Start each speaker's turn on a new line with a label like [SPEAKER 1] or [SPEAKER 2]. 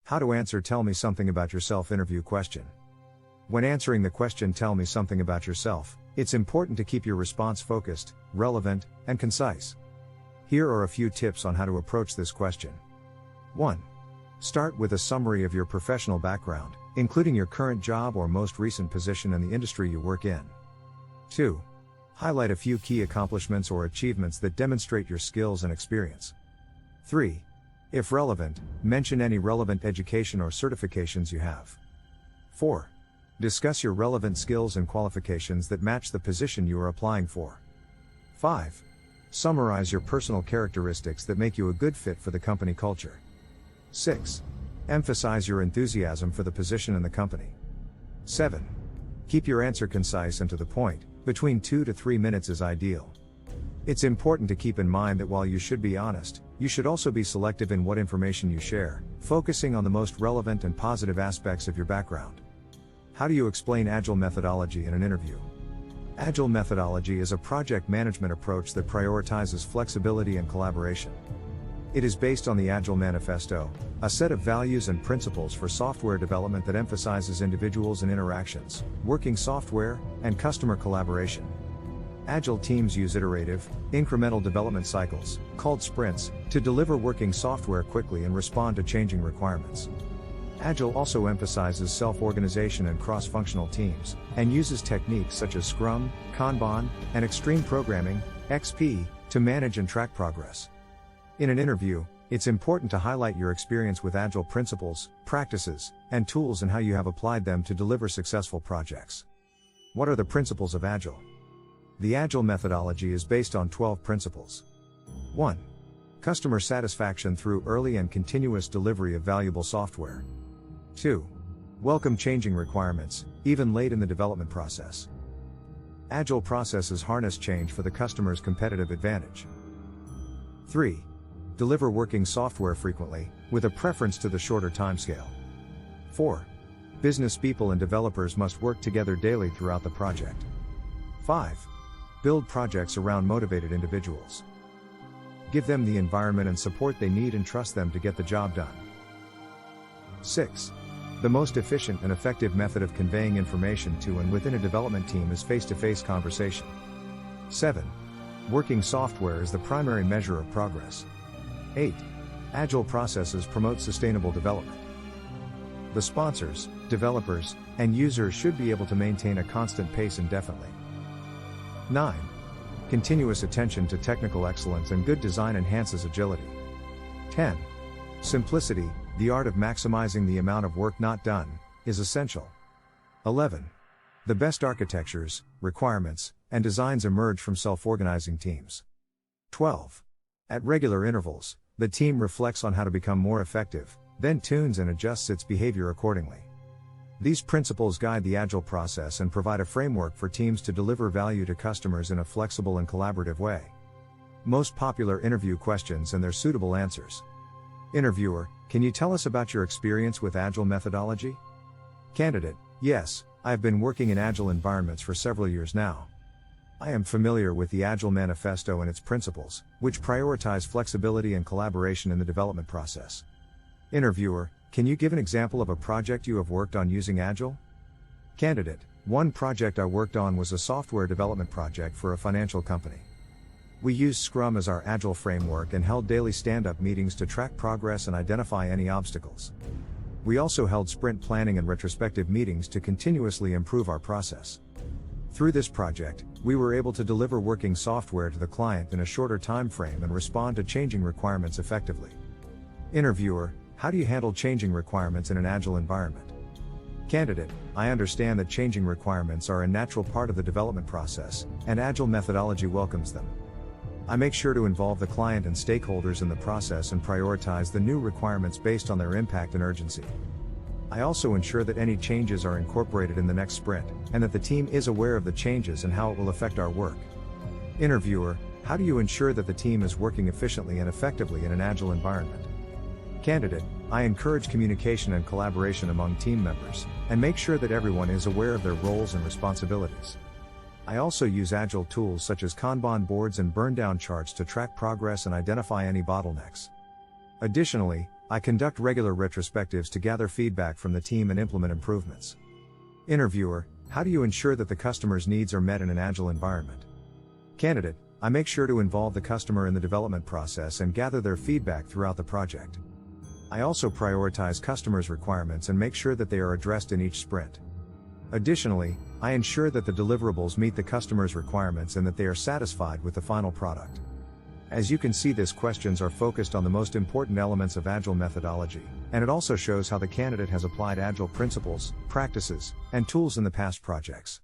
[SPEAKER 1] How to answer "Tell me something about yourself" interview question. When answering the question "Tell me something about yourself," it's important to keep your response focused, relevant, and concise. Here are a few tips on how to approach this question. 1. Start with a summary of your professional background, including your current job or most recent position and the industry you work in. 2. Highlight a few key accomplishments or achievements that demonstrate your skills and experience. 3. If relevant, mention any relevant education or certifications you have. 4. Discuss your relevant skills and qualifications that match the position you are applying for. 5. Summarize your personal characteristics that make you a good fit for the company culture. 6. Emphasize your enthusiasm for the position and the company. 7. Keep your answer concise and to the point, between 2 to 3 minutes is ideal. It's important to keep in mind that while you should be honest, you should also be selective in what information you share, focusing on the most relevant and positive aspects of your background. How do you explain Agile methodology in an interview? Agile methodology is a project management approach that prioritizes flexibility and collaboration. It is based on the Agile Manifesto, a set of values and principles for software development that emphasizes individuals and interactions, working software, and customer collaboration. Agile teams use iterative, incremental development cycles, called sprints, to deliver working software quickly and respond to changing requirements. Agile also emphasizes self-organization and cross-functional teams, and uses techniques such as Scrum, Kanban, and Extreme Programming, XP, to manage and track progress. In an interview, it's important to highlight your experience with Agile principles, practices, and tools and how you have applied them to deliver successful projects. What are the principles of Agile? The Agile methodology is based on 12 principles. 1. Customer satisfaction through early and continuous delivery of valuable software. 2. Welcome changing requirements, even late in the development process. Agile processes harness change for the customer's competitive advantage. 3. Deliver working software frequently, with a preference to the shorter timescale. 4. Business people and developers must work together daily throughout the project. 5. Build projects around motivated individuals. Give them the environment and support they need and trust them to get the job done. 6. The most efficient and effective method of conveying information to and within a development team is face-to-face conversation. 7. Working software is the primary measure of progress. 8. Agile processes promote sustainable development. The sponsors, developers, and users should be able to maintain a constant pace indefinitely. 9. Continuous attention to technical excellence and good design enhances agility. 10. Simplicity, the art of maximizing the amount of work not done, is essential. 11. The best architectures, requirements, and designs emerge from self-organizing teams. 12. At regular intervals, the team reflects on how to become more effective, then tunes and adjusts its behavior accordingly. These principles guide the Agile process and provide a framework for teams to deliver value to customers in a flexible and collaborative way. Most popular interview questions and their suitable answers. Interviewer, can you tell us about your experience with Agile methodology? Candidate, yes, I have been working in Agile environments for several years now. I am familiar with the Agile Manifesto and its principles, which prioritize flexibility and collaboration in the development process. Interviewer, can you give an example of a project you have worked on using Agile? Candidate, one project I worked on was a software development project for a financial company. We used Scrum as our Agile framework and held daily stand-up meetings to track progress and identify any obstacles. We also held sprint planning and retrospective meetings to continuously improve our process. Through this project, we were able to deliver working software to the client in a shorter time frame and respond to changing requirements effectively. Interviewer, how do you handle changing requirements in an Agile environment? Candidate, I understand that changing requirements are a natural part of the development process, and Agile methodology welcomes them. I make sure to involve the client and stakeholders in the process and prioritize the new requirements based on their impact and urgency. I also ensure that any changes are incorporated in the next sprint, and that the team is aware of the changes and how it will affect our work. Interviewer, how do you ensure that the team is working efficiently and effectively in an Agile environment? Candidate, I encourage communication and collaboration among team members, and make sure that everyone is aware of their roles and responsibilities. I also use Agile tools such as Kanban boards and burn-down charts to track progress and identify any bottlenecks. Additionally, I conduct regular retrospectives to gather feedback from the team and implement improvements. Interviewer, how do you ensure that the customer's needs are met in an agile environment? Candidate, I make sure to involve the customer in the development process and gather their feedback throughout the project. I also prioritize customers' requirements and make sure that they are addressed in each sprint. Additionally, I ensure that the deliverables meet the customer's requirements and that they are satisfied with the final product. As you can see, these questions are focused on the most important elements of Agile methodology, and it also shows how the candidate has applied Agile principles, practices, and tools in the past projects.